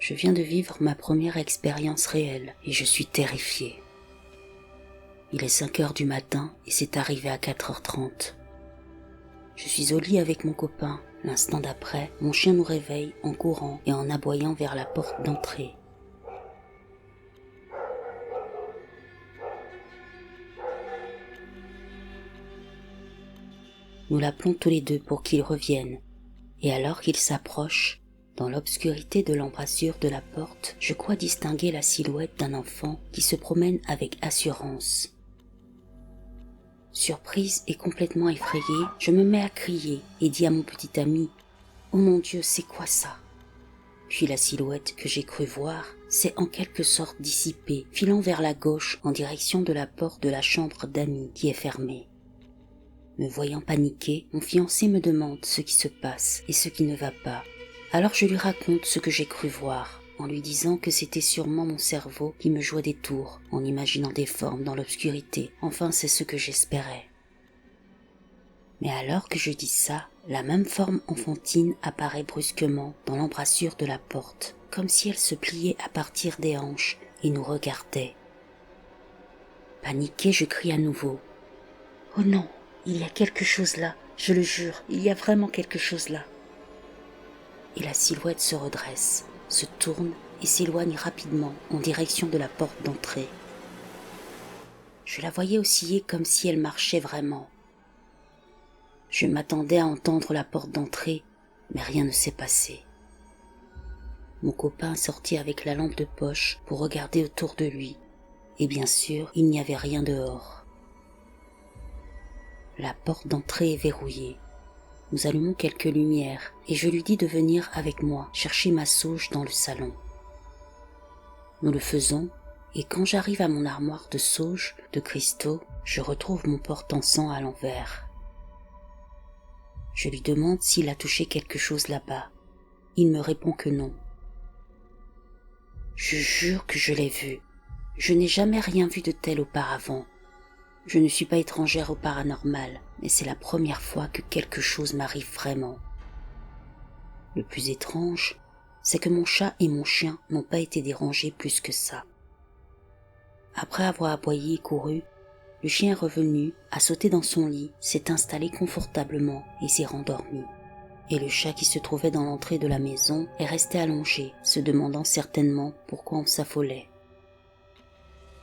Je viens de vivre ma première expérience réelle et je suis terrifiée. Il est 5 heures du matin et c'est arrivé à 4h30. Je suis au lit avec mon copain. L'instant d'après, mon chien nous réveille en courant et en aboyant vers la porte d'entrée. Nous l'appelons tous les deux pour qu'il revienne. Et alors qu'il s'approche, dans l'obscurité de l'embrasure de la porte, je crois distinguer la silhouette d'un enfant qui se promène avec assurance. Surprise et complètement effrayée, je me mets à crier et dis à mon petit ami « Oh mon Dieu, c'est quoi ça ?» Puis la silhouette que j'ai cru voir s'est en quelque sorte dissipée, filant vers la gauche en direction de la porte de la chambre d'amis qui est fermée. Me voyant paniquer, mon fiancé me demande ce qui se passe et ce qui ne va pas. Alors je lui raconte ce que j'ai cru voir, en lui disant que c'était sûrement mon cerveau qui me jouait des tours, en imaginant des formes dans l'obscurité. Enfin, c'est ce que j'espérais. Mais alors que je dis ça, la même forme enfantine apparaît brusquement dans l'embrasure de la porte, comme si elle se pliait à partir des hanches et nous regardait. Paniqué, je crie à nouveau. « Oh non, il y a quelque chose là, je le jure, il y a vraiment quelque chose là. » Et la silhouette se redresse, se tourne et s'éloigne rapidement en direction de la porte d'entrée. Je la voyais osciller comme si elle marchait vraiment. Je m'attendais à entendre la porte d'entrée, mais rien ne s'est passé. Mon copain sortit avec la lampe de poche pour regarder autour de lui, et bien sûr, il n'y avait rien dehors. La porte d'entrée est verrouillée. Nous allumons quelques lumières et je lui dis de venir avec moi chercher ma sauge dans le salon. Nous le faisons et quand j'arrive à mon armoire de sauge de cristaux, je retrouve mon porte-encens à l'envers. Je lui demande s'il a touché quelque chose là-bas. Il me répond que non. Je jure que je l'ai vu. Je n'ai jamais rien vu de tel auparavant. Je ne suis pas étrangère au paranormal, mais c'est la première fois que quelque chose m'arrive vraiment. Le plus étrange, c'est que mon chat et mon chien n'ont pas été dérangés plus que ça. Après avoir aboyé et couru, le chien est revenu, a sauté dans son lit, s'est installé confortablement et s'est rendormi. Et le chat qui se trouvait dans l'entrée de la maison est resté allongé, se demandant certainement pourquoi on s'affolait.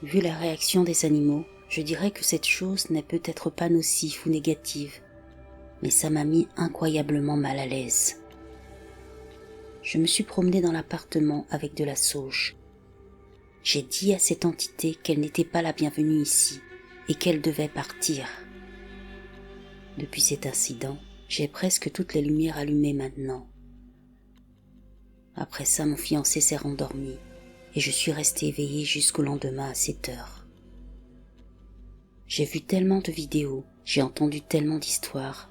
Vu la réaction des animaux, je dirais que cette chose n'est peut-être pas nocive ou négative, mais ça m'a mis incroyablement mal à l'aise. Je me suis promenée dans l'appartement avec de la sauge. J'ai dit à cette entité qu'elle n'était pas la bienvenue ici et qu'elle devait partir. Depuis cet incident, j'ai presque toutes les lumières allumées maintenant. Après ça, mon fiancé s'est rendormi et je suis restée éveillée jusqu'au lendemain à 7h. J'ai vu tellement de vidéos, j'ai entendu tellement d'histoires,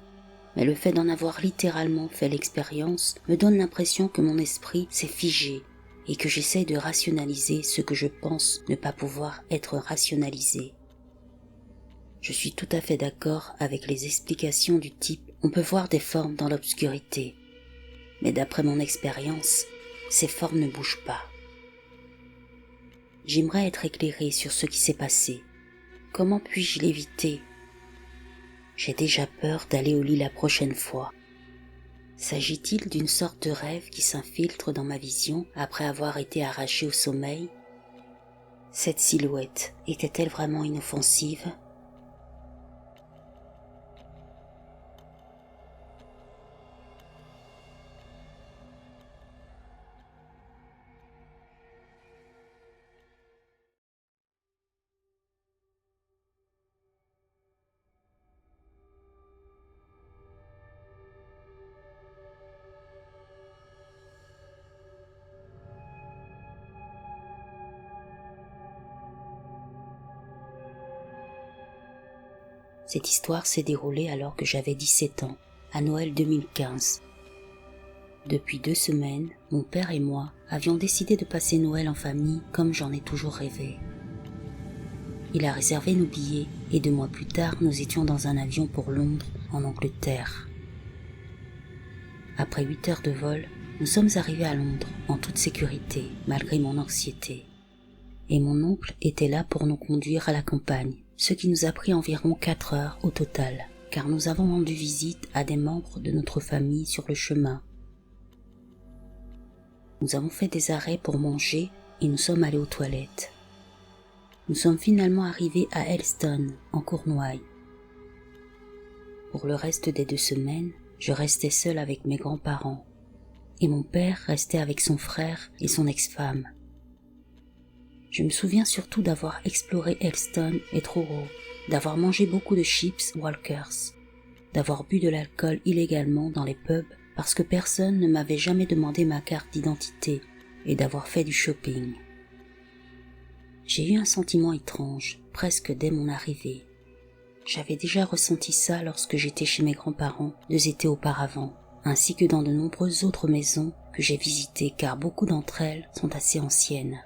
mais le fait d'en avoir littéralement fait l'expérience me donne l'impression que mon esprit s'est figé et que j'essaie de rationaliser ce que je pense ne pas pouvoir être rationalisé. Je suis tout à fait d'accord avec les explications du type « on peut voir des formes dans l'obscurité », mais d'après mon expérience, ces formes ne bougent pas. J'aimerais être éclairée sur ce qui s'est passé. Comment puis-je l'éviter ? J'ai déjà peur d'aller au lit la prochaine fois. S'agit-il d'une sorte de rêve qui s'infiltre dans ma vision après avoir été arrachée au sommeil ? Cette silhouette était-elle vraiment inoffensive ? Cette histoire s'est déroulée alors que j'avais 17 ans, à Noël 2015. Depuis 2 semaines, mon père et moi avions décidé de passer Noël en famille comme j'en ai toujours rêvé. Il a réservé nos billets et 2 mois plus tard, nous étions dans un avion pour Londres, en Angleterre. Après 8 heures de vol, Nous sommes arrivés à Londres en toute sécurité, malgré mon anxiété. Et mon oncle était là pour nous conduire à la campagne, ce qui nous a pris environ 4 heures au total, car nous avons rendu visite à des membres de notre famille sur le chemin. Nous avons fait des arrêts pour manger et nous sommes allés aux toilettes. Nous sommes finalement arrivés à Helston, en Cornouailles. Pour le reste des 2 semaines, je restais seule avec mes grands-parents, et mon père restait avec son frère et son ex-femme. Je me souviens surtout d'avoir exploré Helston et Truro, d'avoir mangé beaucoup de chips Walkers, d'avoir bu de l'alcool illégalement dans les pubs parce que personne ne m'avait jamais demandé ma carte d'identité et d'avoir fait du shopping. J'ai eu un sentiment étrange, presque dès mon arrivée. J'avais déjà ressenti ça lorsque j'étais chez mes grands-parents 2 étés auparavant, ainsi que dans de nombreuses autres maisons que j'ai visitées car beaucoup d'entre elles sont assez anciennes.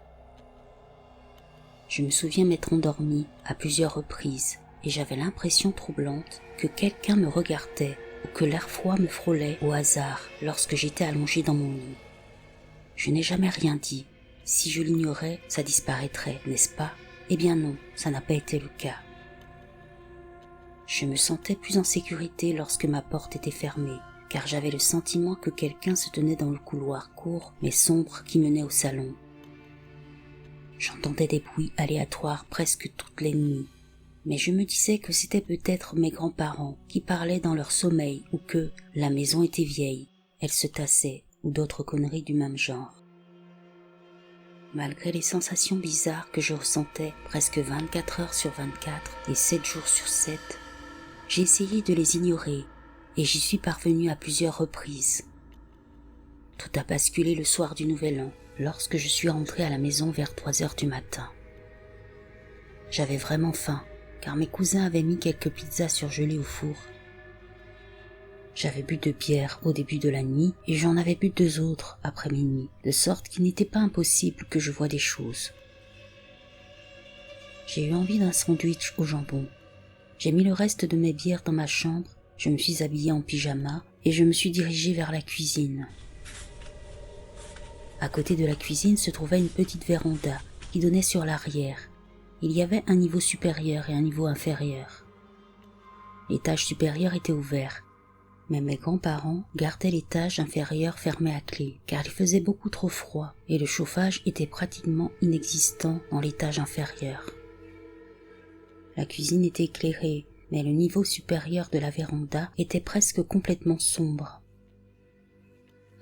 Je me souviens m'être endormie à plusieurs reprises et j'avais l'impression troublante que quelqu'un me regardait ou que l'air froid me frôlait au hasard lorsque j'étais allongée dans mon lit. Je n'ai jamais rien dit. Si je l'ignorais, ça disparaîtrait, n'est-ce pas? Eh bien non, ça n'a pas été le cas. Je me sentais plus en sécurité lorsque ma porte était fermée, car j'avais le sentiment que quelqu'un se tenait dans le couloir court mais sombre qui menait au salon. J'entendais des bruits aléatoires presque toutes les nuits, mais je me disais que c'était peut-être mes grands-parents qui parlaient dans leur sommeil ou que la maison était vieille, elle se tassait ou d'autres conneries du même genre. Malgré les sensations bizarres que je ressentais presque 24 heures sur 24 et 7 jours sur 7, j'ai essayé de les ignorer et j'y suis parvenue à plusieurs reprises. Tout a basculé le soir du Nouvel An, lorsque je suis rentrée à la maison vers 3 heures du matin. J'avais vraiment faim, car mes cousins avaient mis quelques pizzas surgelées au four. J'avais bu 2 bières au début de la nuit et j'en avais bu 2 autres après minuit, de sorte qu'il n'était pas impossible que je voie des choses. J'ai eu envie d'un sandwich au jambon. J'ai mis le reste de mes bières dans ma chambre, je me suis habillée en pyjama et je me suis dirigée vers la cuisine. À côté de la cuisine se trouvait une petite véranda qui donnait sur l'arrière. Il y avait un niveau supérieur et un niveau inférieur. L'étage supérieur était ouvert, mais mes grands-parents gardaient l'étage inférieur fermé à clé, car il faisait beaucoup trop froid et le chauffage était pratiquement inexistant dans l'étage inférieur. La cuisine était éclairée, mais le niveau supérieur de la véranda était presque complètement sombre.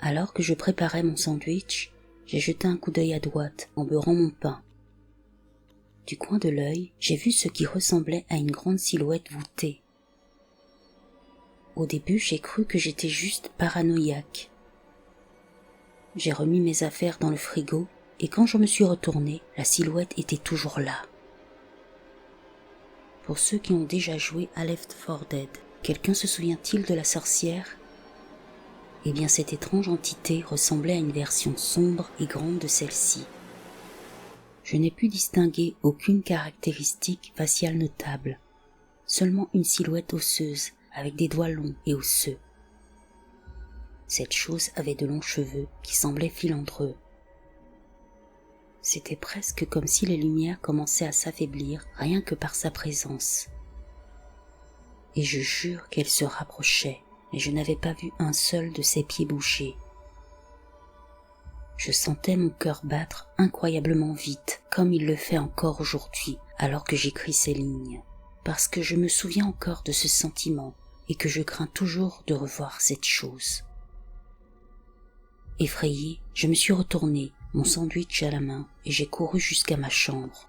Alors que je préparais mon sandwich, j'ai jeté un coup d'œil à droite en beurrant mon pain. Du coin de l'œil, j'ai vu ce qui ressemblait à une grande silhouette voûtée. Au début, j'ai cru que j'étais juste paranoïaque. J'ai remis mes affaires dans le frigo et quand je me suis retournée, la silhouette était toujours là. Pour ceux qui ont déjà joué à Left 4 Dead, quelqu'un se souvient-il de la sorcière ? Eh bien, cette étrange entité ressemblait à une version sombre et grande de celle-ci. Je n'ai pu distinguer aucune caractéristique faciale notable, seulement une silhouette osseuse avec des doigts longs et osseux. Cette chose avait de longs cheveux qui semblaient filandreux. C'était presque comme si les lumières commençaient à s'affaiblir rien que par sa présence. Et je jure qu'elle se rapprochait, mais je n'avais pas vu un seul de ses pieds bouger. Je sentais mon cœur battre incroyablement vite, comme il le fait encore aujourd'hui, alors que j'écris ces lignes, parce que je me souviens encore de ce sentiment et que je crains toujours de revoir cette chose. Effrayée, je me suis retournée, mon sandwich à la main, et j'ai couru jusqu'à ma chambre.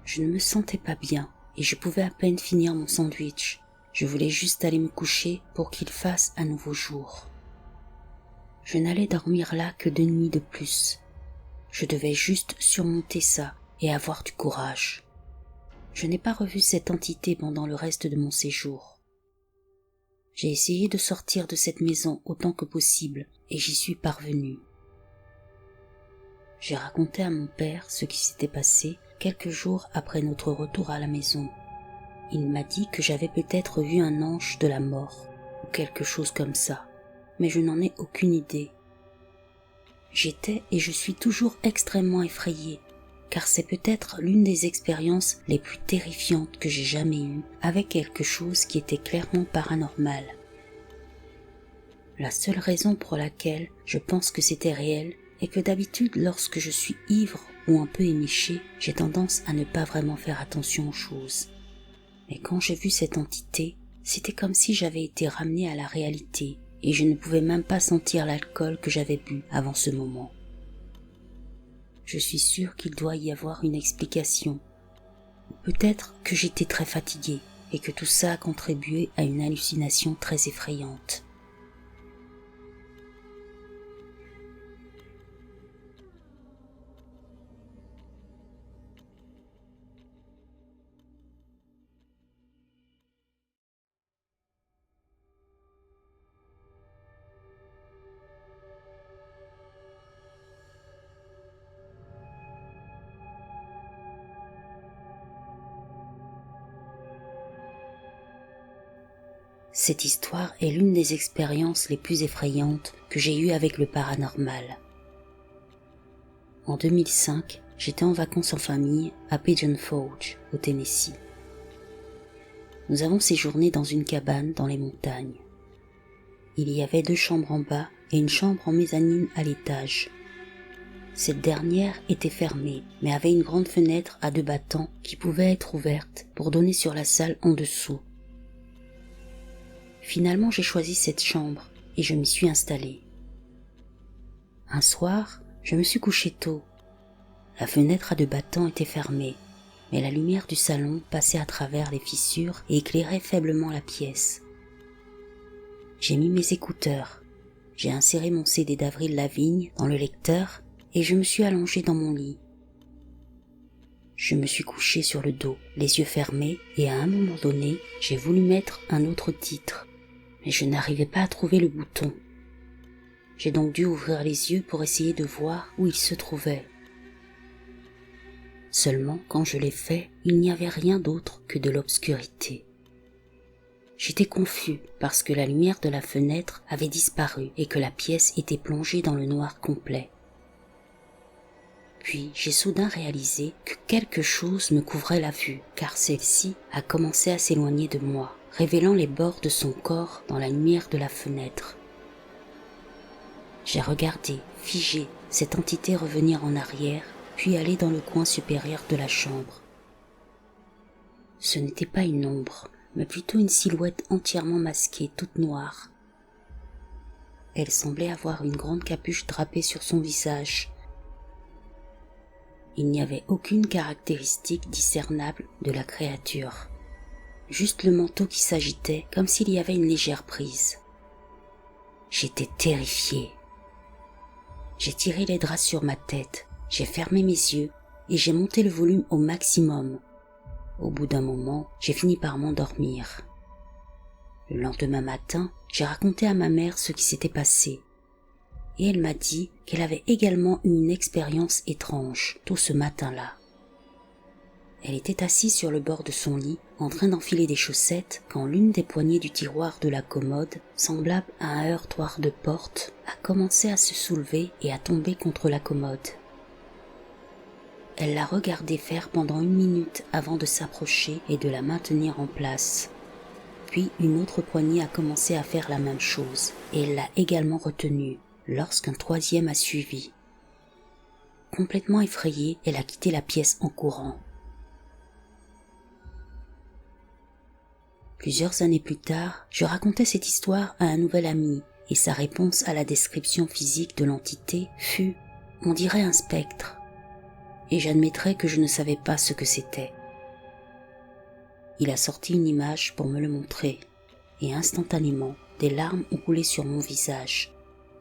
Je ne me sentais pas bien et je pouvais à peine finir mon sandwich. Je voulais juste aller me coucher pour qu'il fasse un nouveau jour. Je n'allais dormir là que 2 nuits de plus. Je devais juste surmonter ça et avoir du courage. Je n'ai pas revu cette entité pendant le reste de mon séjour. J'ai essayé de sortir de cette maison autant que possible et j'y suis parvenue. J'ai raconté à mon père ce qui s'était passé quelques jours après notre retour à la maison. Il m'a dit que j'avais peut-être vu un ange de la mort, ou quelque chose comme ça, mais je n'en ai aucune idée. J'étais et je suis toujours extrêmement effrayée, car c'est peut-être l'une des expériences les plus terrifiantes que j'ai jamais eues avec quelque chose qui était clairement paranormal. La seule raison pour laquelle je pense que c'était réel est que d'habitude lorsque je suis ivre ou un peu éméché, j'ai tendance à ne pas vraiment faire attention aux choses. Mais quand j'ai vu cette entité, c'était comme si j'avais été ramené à la réalité et je ne pouvais même pas sentir l'alcool que j'avais bu avant ce moment. Je suis sûre qu'il doit y avoir une explication. Peut-être que j'étais très fatiguée et que tout ça a contribué à une hallucination très effrayante. Cette histoire est l'une des expériences les plus effrayantes que j'ai eues avec le paranormal. En 2005, j'étais en vacances en famille à Pigeon Forge, au Tennessee. Nous avons séjourné dans une cabane dans les montagnes. Il y avait 2 chambres en bas et une chambre en mezzanine à l'étage. Cette dernière était fermée, mais avait une grande fenêtre à 2 battants qui pouvait être ouverte pour donner sur la salle en dessous. Finalement, j'ai choisi cette chambre et je m'y suis installée. Un soir, je me suis couché tôt. La fenêtre à 2 battants était fermée, mais la lumière du salon passait à travers les fissures et éclairait faiblement la pièce. J'ai mis mes écouteurs, j'ai inséré mon CD d'Avril Lavigne dans le lecteur et je me suis allongé dans mon lit. Je me suis couché sur le dos, les yeux fermés, et à un moment donné, j'ai voulu mettre un autre titre, mais je n'arrivais pas à trouver le bouton. J'ai donc dû ouvrir les yeux pour essayer de voir où il se trouvait. Seulement, quand je l'ai fait, il n'y avait rien d'autre que de l'obscurité. J'étais confus parce que la lumière de la fenêtre avait disparu et que la pièce était plongée dans le noir complet. Puis j'ai soudain réalisé que quelque chose me couvrait la vue, car celle-ci a commencé à s'éloigner de moi, révélant les bords de son corps dans la lumière de la fenêtre. J'ai regardé, figé, cette entité revenir en arrière, puis aller dans le coin supérieur de la chambre. Ce n'était pas une ombre, mais plutôt une silhouette entièrement masquée, toute noire. Elle semblait avoir une grande capuche drapée sur son visage. Il n'y avait aucune caractéristique discernable de la créature. Juste le manteau qui s'agitait comme s'il y avait une légère brise. J'étais terrifié. J'ai tiré les draps sur ma tête, j'ai fermé mes yeux et j'ai monté le volume au maximum. Au bout d'un moment, j'ai fini par m'endormir. Le lendemain matin, j'ai raconté à ma mère ce qui s'était passé. Et elle m'a dit qu'elle avait également eu une expérience étrange tôt ce matin-là. Elle était assise sur le bord de son lit, en train d'enfiler des chaussettes, quand l'une des poignées du tiroir de la commode, semblable à un heurtoir de porte, a commencé à se soulever et à tomber contre la commode. Elle l'a regardée faire pendant 1 minute avant de s'approcher et de la maintenir en place. Puis une autre poignée a commencé à faire la même chose, et elle l'a également retenue, lorsqu'un 3e a suivi. Complètement effrayée, elle a quitté la pièce en courant. Plusieurs années plus tard, je racontais cette histoire à un nouvel ami, et sa réponse à la description physique de l'entité fut « on dirait un spectre ». Et j'admettrai que je ne savais pas ce que c'était. Il a sorti une image pour me le montrer, et instantanément, des larmes ont coulé sur mon visage.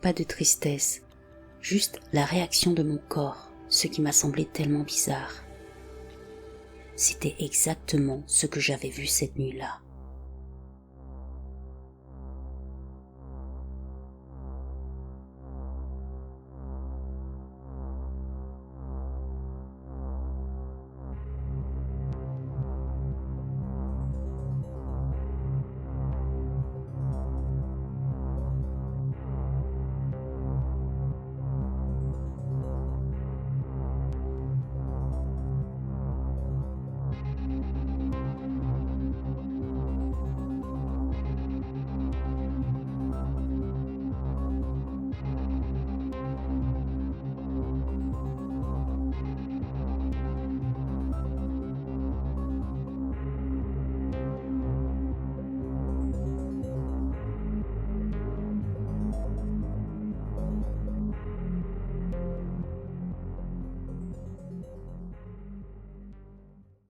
Pas de tristesse, juste la réaction de mon corps, ce qui m'a semblé tellement bizarre. C'était exactement ce que j'avais vu cette nuit-là.